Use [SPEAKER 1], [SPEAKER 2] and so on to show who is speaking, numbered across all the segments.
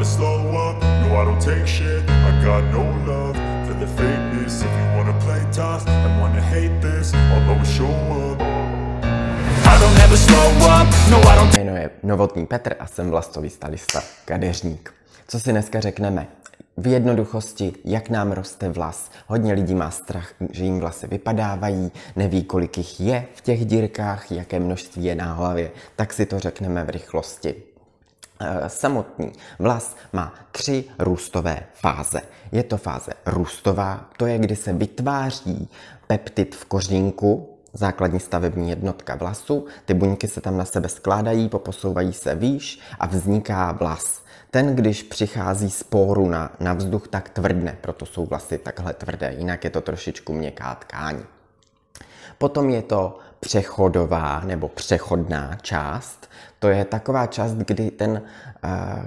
[SPEAKER 1] never slow up, no I don't take shit. I got no love for the fakeness. If you wanna play tough and wanna hate this, I'll always show up. I don't ever slow up, no I don't.
[SPEAKER 2] Jméno je Novotný Petr a jsem vlastový stylista, kadeřník. Co si dneska řekneme? V jednoduchosti, jak nám roste vlas. Hodně lidí má strach, že jim vlasy vypadávají, neví, kolik jich je v těch dírkách, jaké množství je na hlavě, tak si to řekneme v rychlosti. Samotný vlas má 3 růstové fáze. Je to fáze růstová, to je, kdy se vytváří peptid v kořínku, základní stavební jednotka vlasu, ty buňky se tam na sebe skládají, poposouvají se výš a vzniká vlas. Ten, když přichází z póru na vzduch, tak tvrdne, proto jsou vlasy takhle tvrdé, jinak je to trošičku měkká tkáň. Potom je to přechodová nebo přechodná část. To je taková část, kdy ten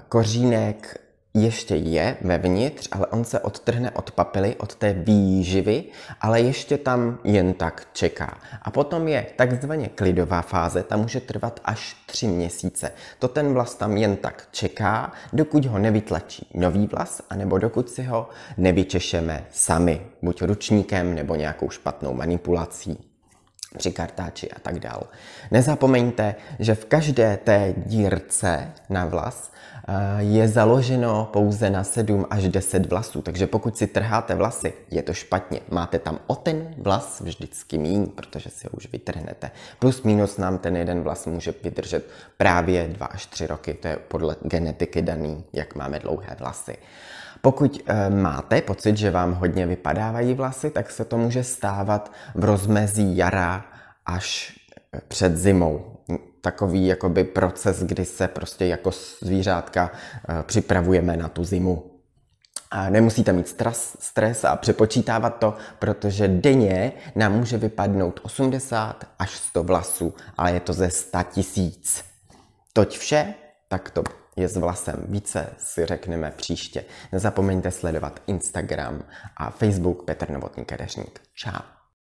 [SPEAKER 2] kořínek ještě je vevnitř, ale on se odtrhne od papily, od té výživy, ale ještě tam jen tak čeká. A potom je takzvaně klidová fáze, ta může trvat až 3 měsíce. To ten vlas tam jen tak čeká, dokud ho nevytlačí nový vlas, anebo dokud si ho nevyčešeme sami, buď ručníkem nebo nějakou špatnou manipulací při kartáči a tak dál. Nezapomeňte, že v každé té dírce na vlas je založeno pouze na 7 až 10 vlasů, takže pokud si trháte vlasy, je to špatně. Máte tam o ten vlas vždycky míň, protože si ho už vytrhnete. Plus minus nám ten jeden vlas může vydržet právě 2 až 3 roky, to je podle genetiky daný, jak máme dlouhé vlasy. Pokud máte pocit, že vám hodně vypadávají vlasy, tak se to může stávat v rozmezí jara až před zimou. Takový jakoby proces, kdy se prostě jako zvířátka připravujeme na tu zimu. A nemusíte mít stres a přepočítávat to, protože denně nám může vypadnout 80 až 100 vlasů, ale je to ze 100 000. Toť vše, tak to je s vlasem. Více si řekneme příště. Nezapomeňte sledovat Instagram a Facebook Petr Novotný kadeřník. Čau.